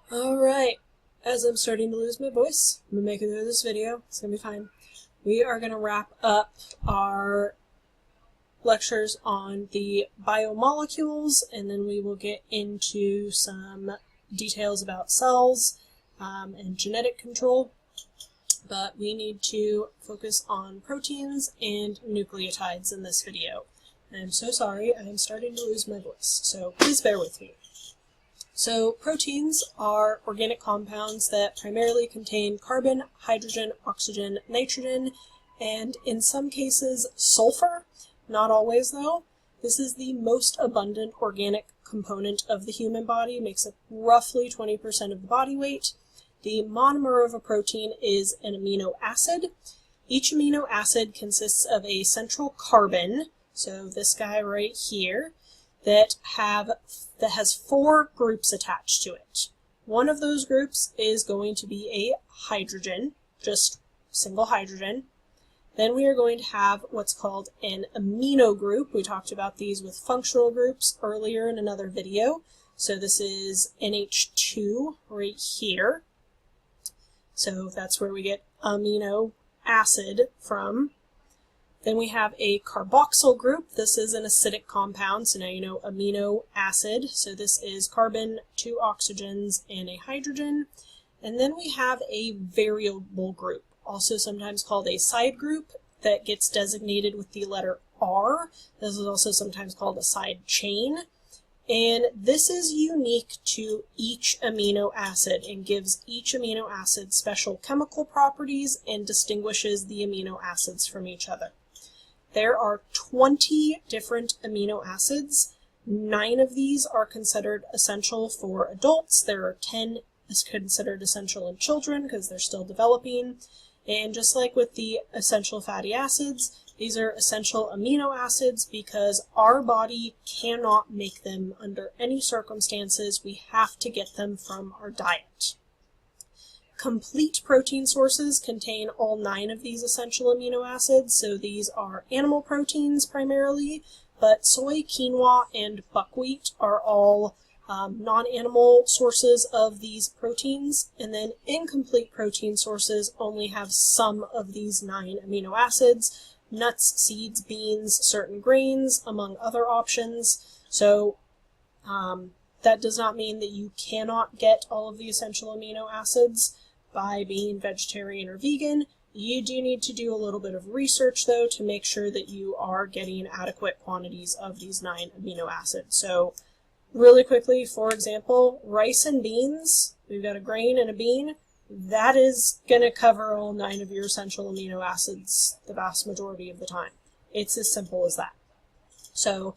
Alright, as I'm starting to lose my voice, I'm going to make it through this video. It's going to be fine. We are going to wrap up our lectures on the biomolecules, and then we will get into some details about cells and genetic control. But we need to focus on proteins and nucleotides in this video. I'm so sorry, I am starting to lose my voice, so please bear with me. So proteins are organic compounds that primarily contain carbon, hydrogen, oxygen, nitrogen, and in some cases sulfur. Not always though. This is the most abundant organic component of the human body, makes up roughly 20% of the body weight. The monomer of a protein is an amino acid. Each amino acid consists of a central carbon, so this guy right here, that has 4 groups attached to it. One of those groups is going to be a hydrogen, just single hydrogen. Then we are going to have what's called an amino group. We talked about these with functional groups earlier in another video. So this is NH2 right here. So that's where we get amino acid from. Then we have a carboxyl group. This is an acidic compound, so now you know amino acid. So this is carbon, 2 oxygens, and a hydrogen. And then we have a variable group, also sometimes called a side group, that gets designated with the letter R. This is also sometimes called a side chain. And this is unique to each amino acid and gives each amino acid special chemical properties and distinguishes the amino acids from each other. There are 20 different amino acids. 9 of these are considered essential for adults. There are 10 is considered essential in children because they're still developing. And just like with the essential fatty acids, these are essential amino acids because our body cannot make them under any circumstances. We have to get them from our diet. Complete protein sources contain all 9 of these essential amino acids, so these are animal proteins primarily, but soy, quinoa, and buckwheat are all non-animal sources of these proteins, and then incomplete protein sources only have some of these 9 amino acids: nuts, seeds, beans, certain grains, among other options. So that does not mean that you cannot get all of the essential amino acids by being vegetarian or vegan. You do need to do a little bit of research though to make sure that you are getting adequate quantities of these 9 amino acids. So really quickly, for example, rice and beans, we've got a grain and a bean, that is going to cover all 9 of your essential amino acids the vast majority of the time. It's as simple as that. So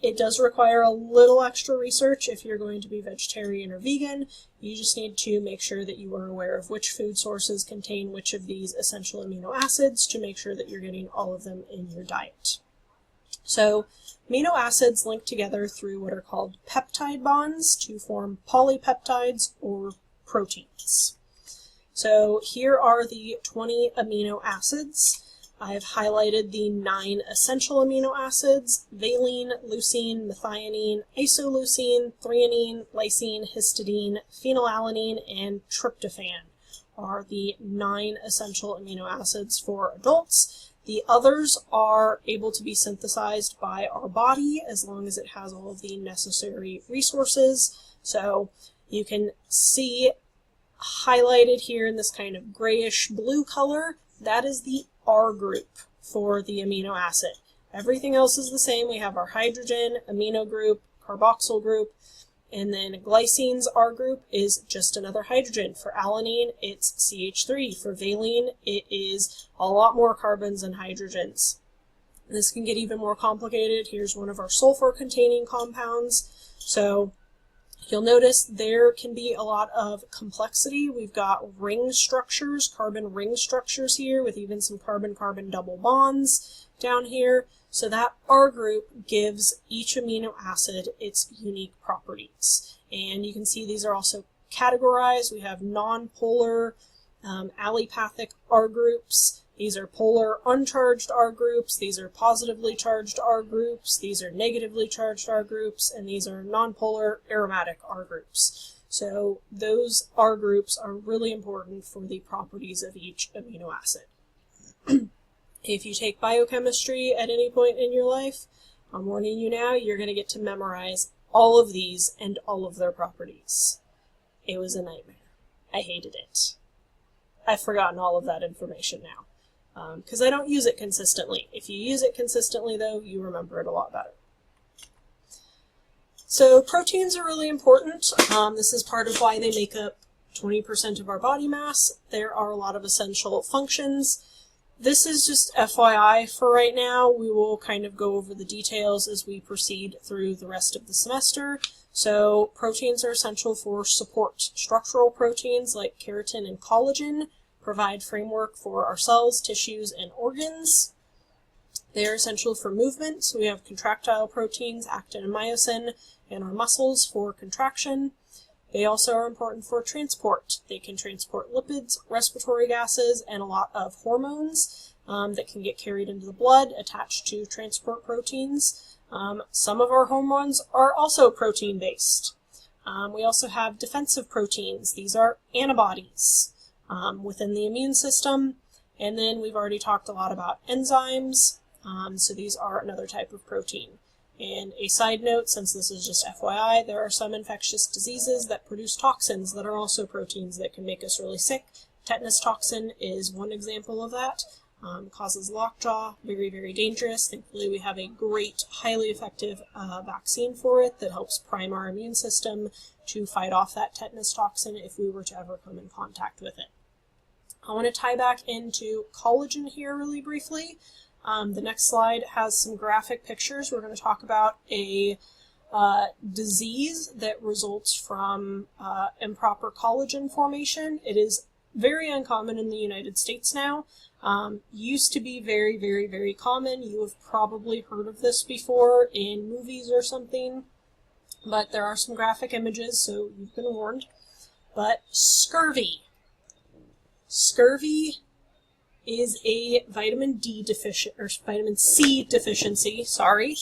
it does require a little extra research if you're going to be vegetarian or vegan. You just need to make sure that you are aware of which food sources contain which of these essential amino acids to make sure that you're getting all of them in your diet. So amino acids link together through what are called peptide bonds to form polypeptides or proteins. So here are the 20 amino acids. I've highlighted the 9 essential amino acids: valine, leucine, methionine, isoleucine, threonine, lysine, histidine, phenylalanine, and tryptophan are the 9 essential amino acids for adults. The others are able to be synthesized by our body as long as it has all of the necessary resources. So you can see highlighted here in this kind of grayish blue color, that is the R group for the amino acid. Everything else is the same. We have our hydrogen, amino group, carboxyl group, and then glycine's R group is just another hydrogen. For alanine, it's CH3. For valine, it is a lot more carbons and hydrogens. This can get even more complicated. Here's one of our sulfur-containing compounds. So you'll notice there can be a lot of complexity. We've got ring structures, carbon ring structures here, with even some carbon-carbon double bonds down here. So that R group gives each amino acid its unique properties. And you can see these are also categorized. We have non-polar, allopathic R groups. These are polar uncharged R groups, these are positively charged R groups, these are negatively charged R groups, and these are nonpolar aromatic R groups. So those R groups are really important for the properties of each amino acid. If you take biochemistry at any point in your life, I'm warning you now, you're going to get to memorize all of these and all of their properties. It was a nightmare. I hated it. I've forgotten all of that information now, because I don't use it consistently. If you use it consistently, though, you remember it a lot better. So proteins are really important. This is part of why they make up 20% of our body mass. There are a lot of essential functions. This is just FYI for right now. We will kind of go over the details as we proceed through the rest of the semester. So proteins are essential for support. Structural proteins like keratin and collagen provide framework for our cells, tissues, and organs. They are essential for movement. So we have contractile proteins, actin and myosin, and our muscles for contraction. They also are important for transport. They can transport lipids, respiratory gases, and a lot of hormones that can get carried into the blood attached to transport proteins. Some of our hormones are also protein-based. We also have defensive proteins. These are antibodies within the immune system. And then we've already talked a lot about enzymes. So these are another type of protein. And a side note, since this is just FYI, there are some infectious diseases that produce toxins that are also proteins that can make us really sick. Tetanus toxin is one example of that. Causes lockjaw, very, very dangerous. Thankfully, we have a great, highly effective vaccine for it that helps prime our immune system to fight off that tetanus toxin if we were to ever come in contact with it. I want to tie back into collagen here really briefly. The next slide has some graphic pictures. We're going to talk about a disease that results from improper collagen formation. It is very uncommon in the United States now. Used to be very, very, very common. You have probably heard of this before in movies or something, but there are some graphic images, so you've been warned. But scurvy. Scurvy is a vitamin C deficiency, sorry.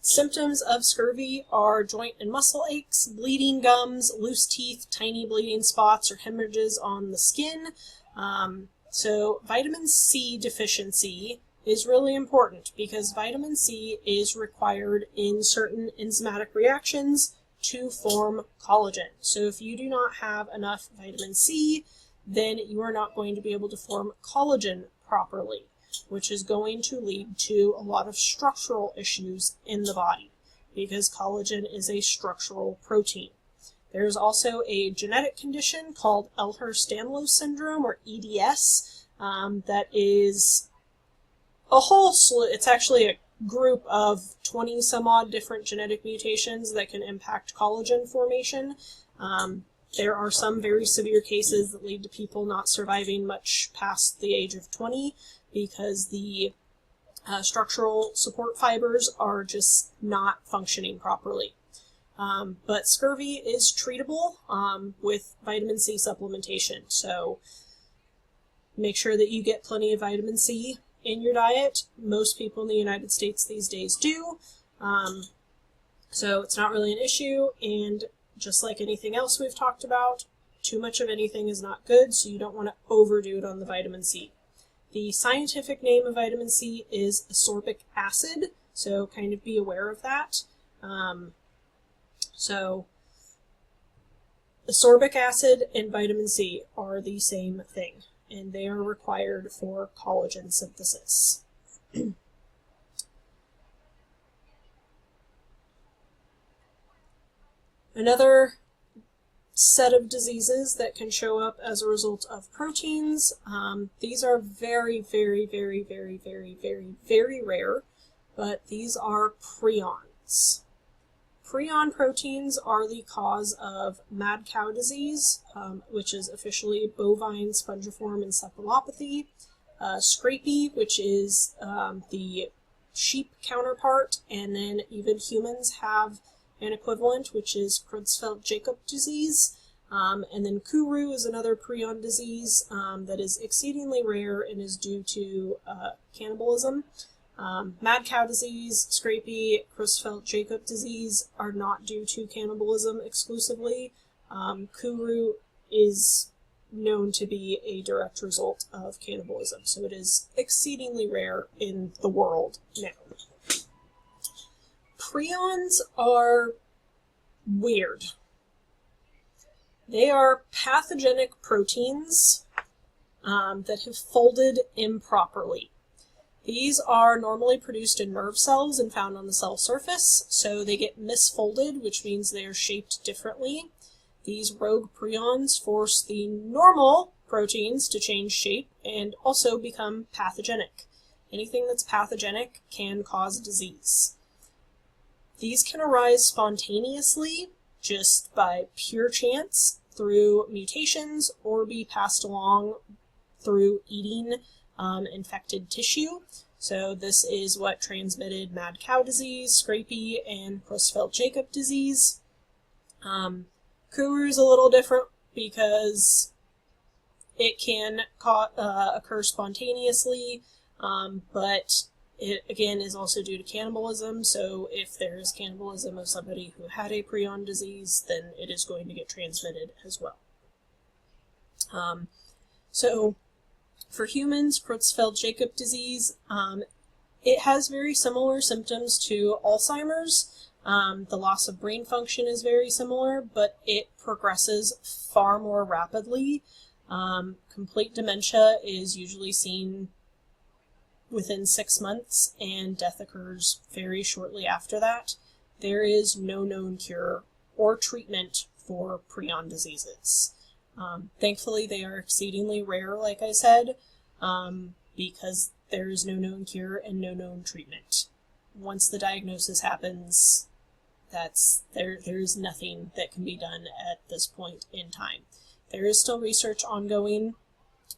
Symptoms of scurvy are joint and muscle aches, bleeding gums, loose teeth, tiny bleeding spots or hemorrhages on the skin. So vitamin C deficiency is really important because vitamin C is required in certain enzymatic reactions to form collagen. So if you do not have enough vitamin C, then you are not going to be able to form collagen properly, which is going to lead to a lot of structural issues in the body because collagen is a structural protein. There's also a genetic condition called Ehlers-Danlos syndrome, or EDS, that is a whole slew. It's actually a group of 20 some odd different genetic mutations that can impact collagen formation. There are some very severe cases that lead to people not surviving much past the age of 20 because the structural support fibers are just not functioning properly. But scurvy is treatable with vitamin C supplementation. So make sure that you get plenty of vitamin C in your diet. Most people in the United States these days do. So it's not really an issue, and just like anything else we've talked about, too much of anything is not good, so you don't want to overdo it on the vitamin C. The scientific name of vitamin C is ascorbic acid, so kind of be aware of that. So ascorbic acid and vitamin C are the same thing, and they are required for collagen synthesis. Another set of diseases that can show up as a result of proteins. These are very, very, very, very, very, very, very rare, but these are prions. Prion proteins are the cause of mad cow disease, which is officially bovine spongiform encephalopathy, scrapie, which is the sheep counterpart, and then even humans have an equivalent, which is Creutzfeldt-Jakob disease. And then Kuru is another prion disease that is exceedingly rare and is due to cannibalism. Mad cow disease, scrapie, Creutzfeldt-Jakob disease are not due to cannibalism exclusively. Kuru is known to be a direct result of cannibalism, so it is exceedingly rare in the world now. Prions are weird. They are pathogenic proteins that have folded improperly. These are normally produced in nerve cells and found on the cell surface, so they get misfolded, which means they are shaped differently. These rogue prions force the normal proteins to change shape and also become pathogenic. Anything that's pathogenic can cause disease. These can arise spontaneously, just by pure chance, through mutations, or be passed along through eating infected tissue. So this is what transmitted mad cow disease, scrapie, and Creutzfeldt-Jakob disease. Kuru is a little different because it can occur spontaneously, but it again is also due to cannibalism. So if there is cannibalism of somebody who had a prion disease, then it is going to get transmitted as well. So for humans, Creutzfeldt-Jakob disease, it has very similar symptoms to Alzheimer's. The loss of brain function is very similar, but it progresses far more rapidly. Complete dementia is usually seen within 6 months, and death occurs very shortly after that. There is no known cure or treatment for prion diseases. Thankfully, they are exceedingly rare, like I said, because there is no known cure and no known treatment. Once the diagnosis happens, there is nothing that can be done at this point in time. There is still research ongoing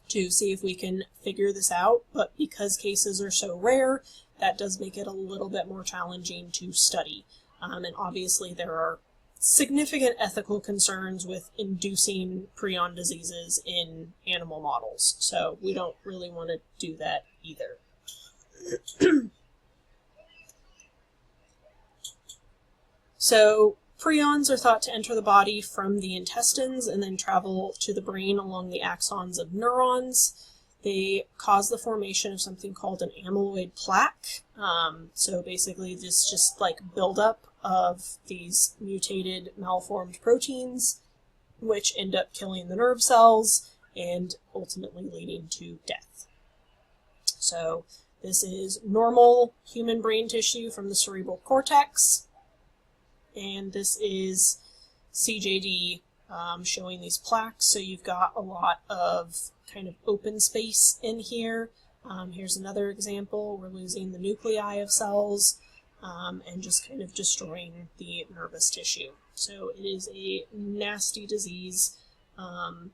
to see if we can figure this out, but because cases are so rare, that does make it a little bit more challenging to study. And obviously there are significant ethical concerns with inducing prion diseases in animal models, so we don't really want to do that either. So prions are thought to enter the body from the intestines and then travel to the brain along the axons of neurons. They cause the formation of something called an amyloid plaque. So basically this just like buildup of these mutated, malformed proteins, which end up killing the nerve cells and ultimately leading to death. So this is normal human brain tissue from the cerebral cortex. And this is CJD showing these plaques. So you've got a lot of kind of open space in here. Here's another example. We're losing the nuclei of cells and just kind of destroying the nervous tissue. So it is a nasty disease. And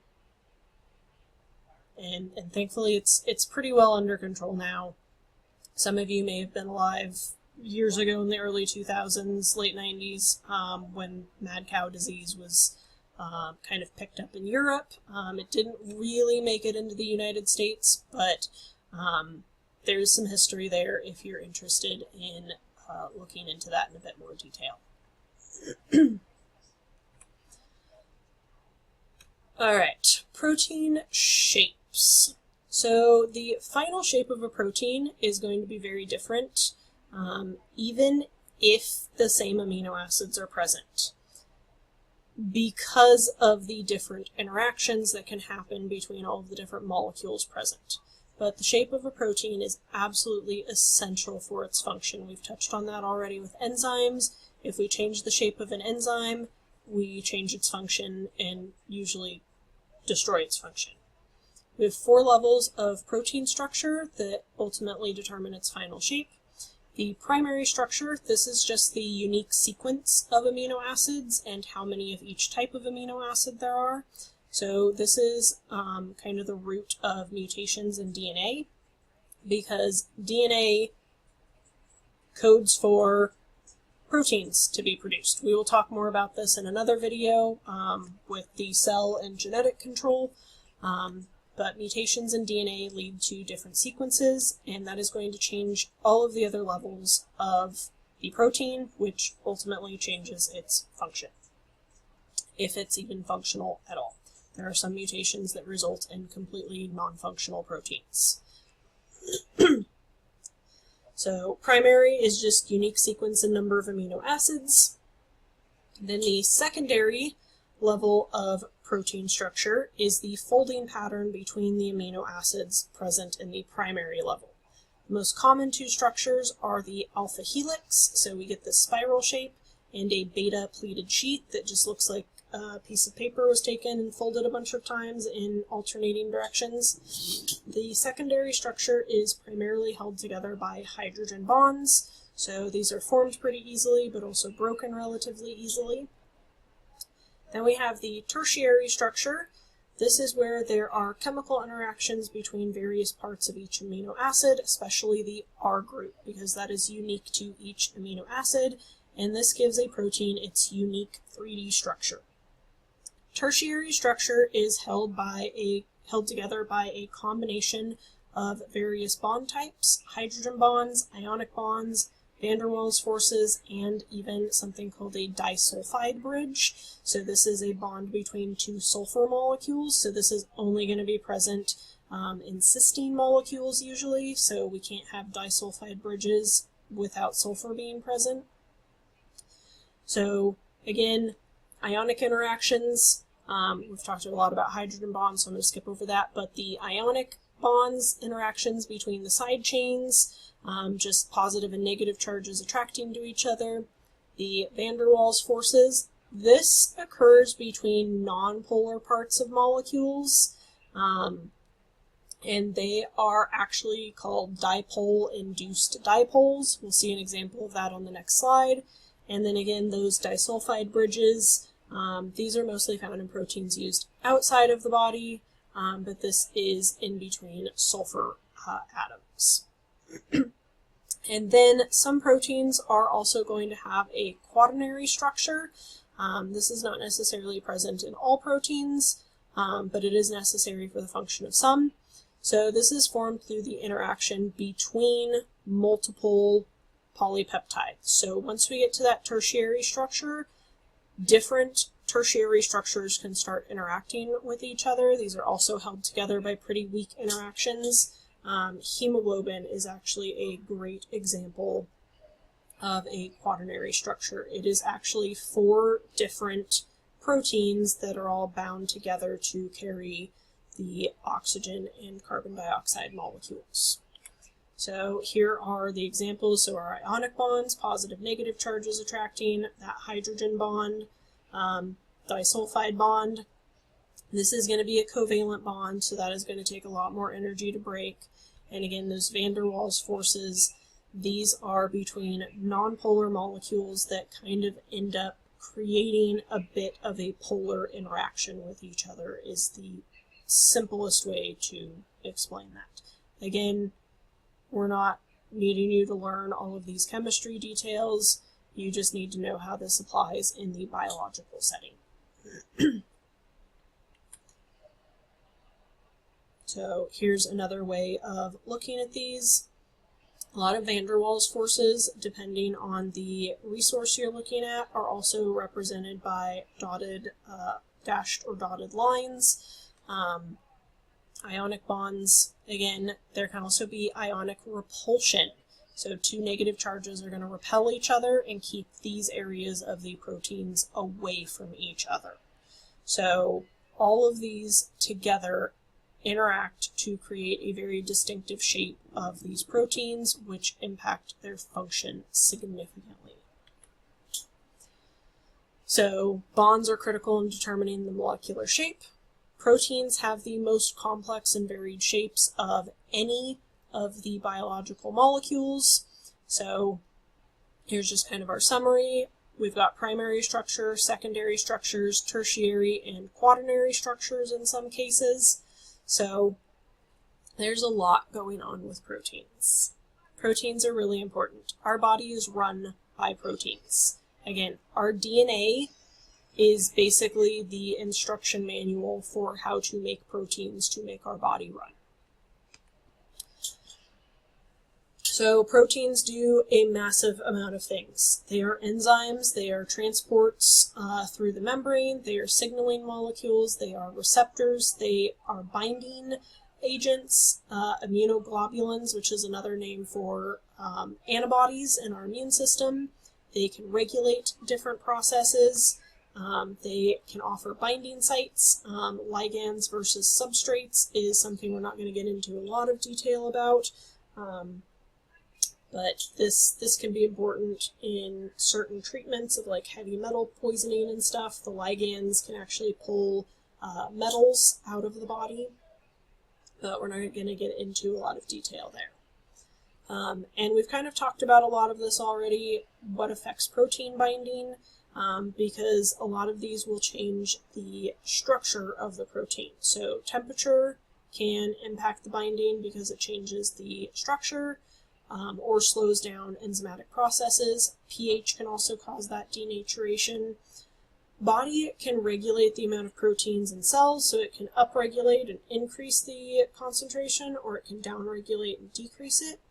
thankfully it's pretty well under control now. Some of you may have been alive years ago in the early 2000s, late 90s, when mad cow disease was kind of picked up in Europe. It didn't really make it into the United States, but there's some history there if you're interested in looking into that in a bit more detail. Alright, protein shapes. So the final shape of a protein is going to be very different, even if the same amino acids are present, because of the different interactions that can happen between all of the different molecules present. But the shape of a protein is absolutely essential for its function. We've touched on that already with enzymes. If we change the shape of an enzyme, we change its function and usually destroy its function. We have 4 levels of protein structure that ultimately determine its final shape. The primary structure, this is just the unique sequence of amino acids and how many of each type of amino acid there are. So this is kind of the root of mutations in DNA, because DNA codes for proteins to be produced. We will talk more about this in another video with the cell and genetic control, but but mutations in DNA lead to different sequences, and that is going to change all of the other levels of the protein, which ultimately changes its function, if it's even functional at all. There are some mutations that result in completely non-functional proteins. So primary is just unique sequence and number of amino acids. Then the secondary level of protein structure is the folding pattern between the amino acids present in the primary level. The most common two structures are the alpha helix, so we get this spiral shape, and a beta pleated sheet that just looks like a piece of paper was taken and folded a bunch of times in alternating directions. The secondary structure is primarily held together by hydrogen bonds, so these are formed pretty easily but also broken relatively easily. Then we have the tertiary structure. This is where there are chemical interactions between various parts of each amino acid, especially the R group, because that is unique to each amino acid, and this gives a protein its unique 3D structure. Tertiary structure is held together by a combination of various bond types, hydrogen bonds, ionic bonds, van der Waals forces, and even something called a disulfide bridge. So this is a bond between two sulfur molecules, so this is only going to be present in cysteine molecules usually, so we can't have disulfide bridges without sulfur being present. So again, ionic interactions, we've talked a lot about hydrogen bonds, so I'm going to skip over that, but the ionic bonds, interactions between the side chains, just positive and negative charges attracting to each other. The van der Waals forces, this occurs between nonpolar parts of molecules, and they are actually called dipole-induced dipoles. We'll see an example of that on the next slide. And then again, those disulfide bridges, these are mostly found in proteins used outside of the body, but this is in between sulfur atoms. And then some proteins are also going to have a quaternary structure. This is not necessarily present in all proteins, but it is necessary for the function of some. So this is formed through the interaction between multiple polypeptides. So once we get to that tertiary structure, different tertiary structures can start interacting with each other. These are also held together by pretty weak interactions. Hemoglobin is actually a great example of a quaternary structure. It is actually 4 different proteins that are all bound together to carry the oxygen and carbon dioxide molecules. So here are the examples. So our ionic bonds, positive, negative charges attracting, that hydrogen bond, disulfide bond. This is going to be a covalent bond, so that is going to take a lot more energy to break. And again, those van der Waals forces, these are between nonpolar molecules that kind of end up creating a bit of a polar interaction with each other, is the simplest way to explain that. Again, we're not needing you to learn all of these chemistry details. You just need to know how this applies in the biological setting. So here's another way of looking at these. A lot of van der Waals forces, depending on the resource you're looking at, are also represented by dotted, dashed or dotted lines. Ionic bonds, again, there can also be ionic repulsion. So 2 negative charges are going to repel each other and keep these areas of the proteins away from each other. So all of these together interact to create a very distinctive shape of these proteins, which impact their function significantly. So bonds are critical in determining the molecular shape. Proteins have the most complex and varied shapes of any of the biological molecules. So here's just kind of our summary. We've got primary structure, secondary structures, tertiary and quaternary structures in some cases. So there's a lot going on with proteins. Proteins are really important. Our body is run by proteins. Again, our DNA is basically the instruction manual for how to make proteins to make our body run. So proteins do a massive amount of things. They are enzymes, they are transports through the membrane, they are signaling molecules, they are receptors, they are binding agents, immunoglobulins, which is another name for antibodies in our immune system. They can regulate different processes. They can offer binding sites. Ligands versus substrates is something we're not going to get into a lot of detail about. But this can be important in certain treatments of like heavy metal poisoning and stuff. The ligands can actually pull metals out of the body, but we're not going to get into a lot of detail there. And we've kind of talked about a lot of this already, what affects protein binding, because a lot of these will change the structure of the protein. So temperature can impact the binding because it changes the structure. Or slows down enzymatic processes. pH can also cause that denaturation. Body can regulate the amount of proteins in cells, so it can upregulate and increase the concentration, or it can downregulate and decrease it.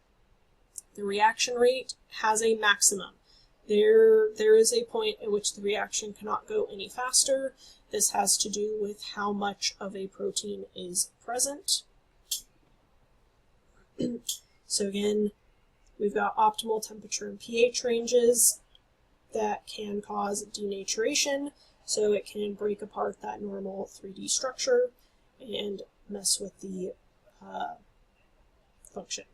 The reaction rate has a maximum. There is a point at which the reaction cannot go any faster. This has to do with how much of a protein is present. So again, we've got optimal temperature and pH ranges that can cause denaturation, so it can break apart that normal 3D structure and mess with the function.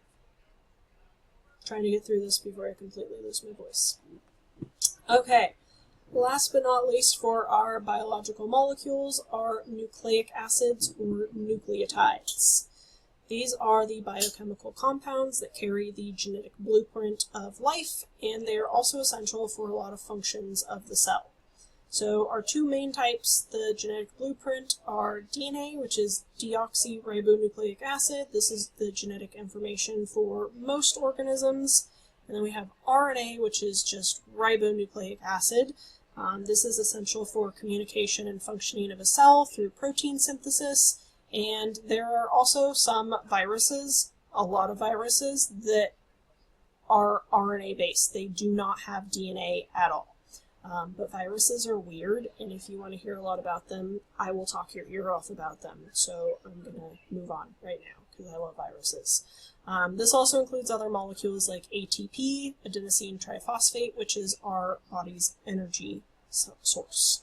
Trying to get through this before I completely lose my voice. Okay, last but not least for our biological molecules are nucleic acids or nucleotides. These are the biochemical compounds that carry the genetic blueprint of life, and they are also essential for a lot of functions of the cell. So our two main types, the genetic blueprint, are DNA, which is deoxyribonucleic acid. This is the genetic information for most organisms. And then we have RNA, which is just ribonucleic acid. This is essential for communication and functioning of a cell through protein synthesis. And there are also some viruses, a lot of viruses, that are RNA-based. They do not have DNA at all. But viruses are weird, and if you want to hear a lot about them, I will talk your ear off about them. So I'm going to move on right now, because I love viruses. This also includes other molecules like ATP, adenosine triphosphate, which is our body's energy source.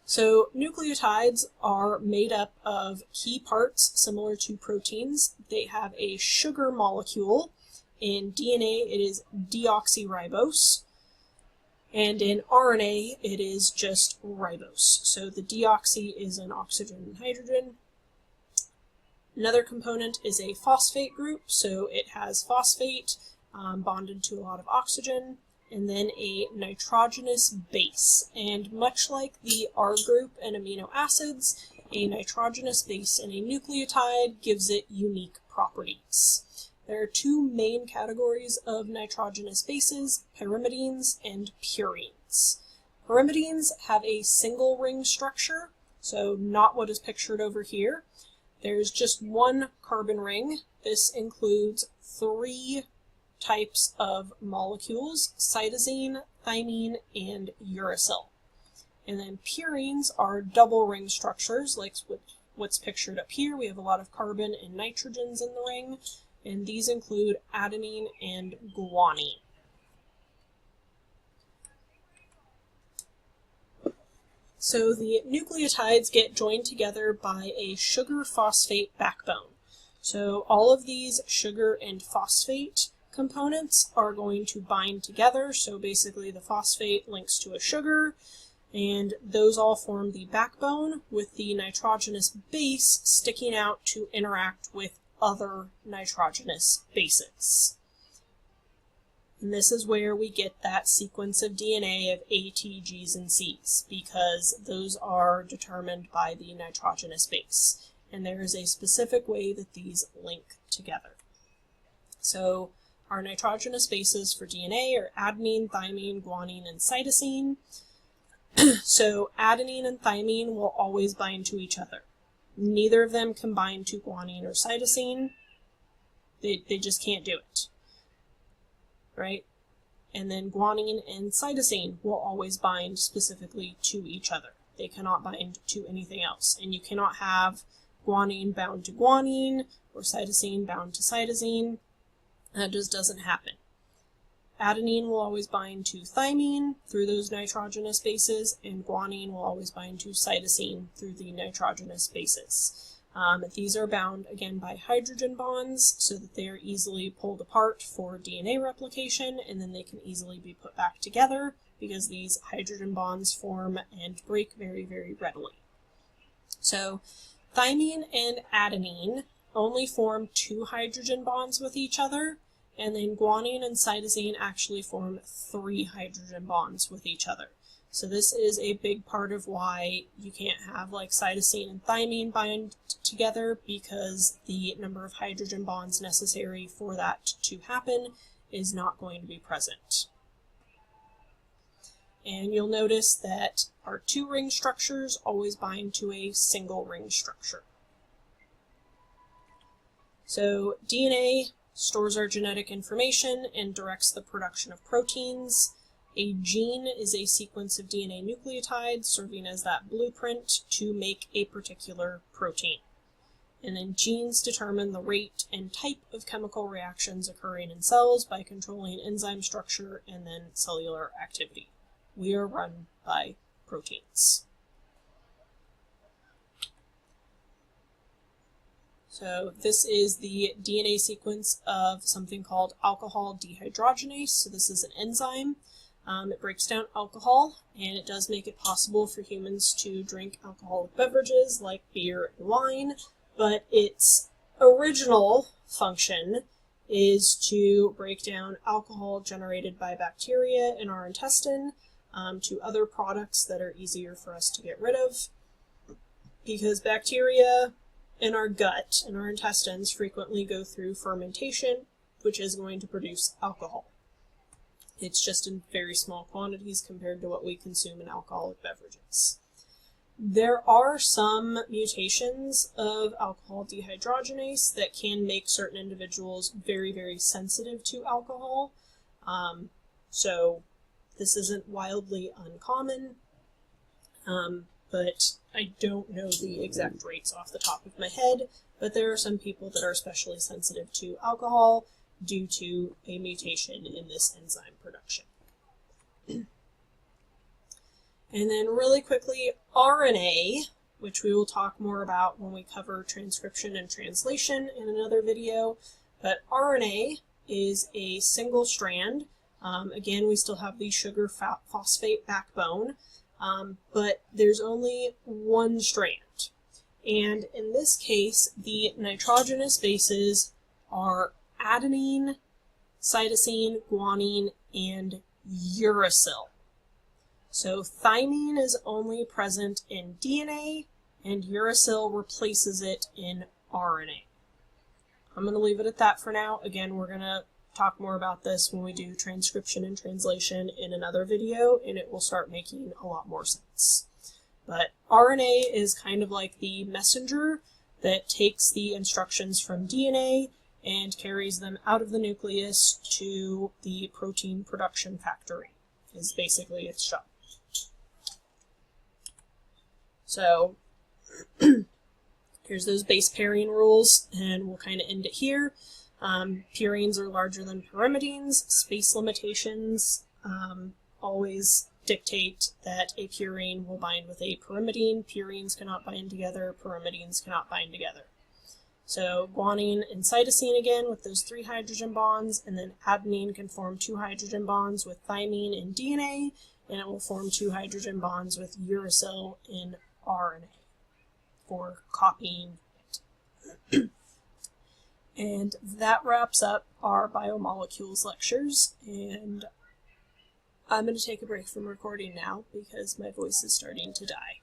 So nucleotides are made up of key parts similar to proteins. They have a sugar molecule. In DNA, it is deoxyribose. And in RNA, it is just ribose. So the deoxy is an oxygen and hydrogen. Another component is a phosphate group. So it has phosphate bonded to a lot of oxygen. And then a nitrogenous base. And much like the R group in amino acids, a nitrogenous base in a nucleotide gives it unique properties. There are two main categories of nitrogenous bases, pyrimidines and purines. Pyrimidines have a single ring structure, so not what is pictured over here. There's just one carbon ring. This includes 3 types of molecules, cytosine, thymine, and uracil. And then purines are double ring structures, like what's pictured up here. We have a lot of carbon and nitrogens in the ring, and these include adenine and guanine. So the nucleotides get joined together by a sugar phosphate backbone. So all of these sugar and phosphate components are going to bind together. So basically the phosphate links to a sugar, and those all form the backbone, with the nitrogenous base sticking out to interact with other nitrogenous bases. And this is where we get that sequence of DNA of A, T, Gs, and Cs, because those are determined by the nitrogenous base. And there is a specific way that these link together. So our nitrogenous bases for DNA are adenine, thymine, guanine, and cytosine. So adenine and thymine will always bind to each other. Neither of them can bind to guanine or cytosine. They just can't do it, right? And then guanine and cytosine will always bind specifically to each other. They cannot bind to anything else. And you cannot have guanine bound to guanine or cytosine bound to cytosine. That just doesn't happen. Adenine will always bind to thymine through those nitrogenous bases, and guanine will always bind to cytosine through the nitrogenous bases. These are bound, again, by hydrogen bonds so that they are easily pulled apart for DNA replication, and then they can easily be put back together because these hydrogen bonds form and break very, very readily. So thymine and adenine only form 2 hydrogen bonds with each other, and then guanine and cytosine actually form 3 hydrogen bonds with each other. So this is a big part of why you can't have like cytosine and thymine bind together, because the number of hydrogen bonds necessary for that to happen is not going to be present. And you'll notice that our 2-ring structures always bind to a single ring structure. So DNA stores our genetic information and directs the production of proteins. A gene is a sequence of DNA nucleotides serving as that blueprint to make a particular protein. And then genes determine the rate and type of chemical reactions occurring in cells by controlling enzyme structure and then cellular activity. We are run by proteins. So this is the DNA sequence of something called alcohol dehydrogenase. So this is an enzyme. It breaks down alcohol, and it does make it possible for humans to drink alcoholic beverages like beer and wine, but its original function is to break down alcohol generated by bacteria in our intestine to other products that are easier for us to get rid of, because bacteria in our gut, in our intestines, frequently go through fermentation, which is going to produce alcohol. It's just in very small quantities compared to what we consume in alcoholic beverages. There are some mutations of alcohol dehydrogenase that can make certain individuals very, very sensitive to alcohol. So this isn't wildly uncommon, but I don't know the exact rates off the top of my head, but there are some people that are especially sensitive to alcohol due to a mutation in this enzyme production. And then really quickly, RNA, which we will talk more about when we cover transcription and translation in another video, but RNA is a single strand. Again, we still have the sugar phosphate backbone, but there's only one strand. And in this case, the nitrogenous bases are adenine, cytosine, guanine, and uracil. So thymine is only present in DNA, and uracil replaces it in RNA. I'm going to leave it at that for now. Again, we're going to talk more about this when we do transcription and translation in another video, and it will start making a lot more sense. But RNA is kind of like the messenger that takes the instructions from DNA and carries them out of the nucleus to the protein production factory, is basically its job. So here's those base pairing rules, and we'll kind of end it here. Purines are larger than pyrimidines. Space limitations always dictate that a purine will bind with a pyrimidine. Purines cannot bind together. Pyrimidines cannot bind together. So guanine and cytosine again with those 3 hydrogen bonds, and then adenine can form 2 hydrogen bonds with thymine in DNA, and it will form 2 hydrogen bonds with uracil in RNA for copying it. And that wraps up our biomolecules lectures, and I'm going to take a break from recording now because my voice is starting to die.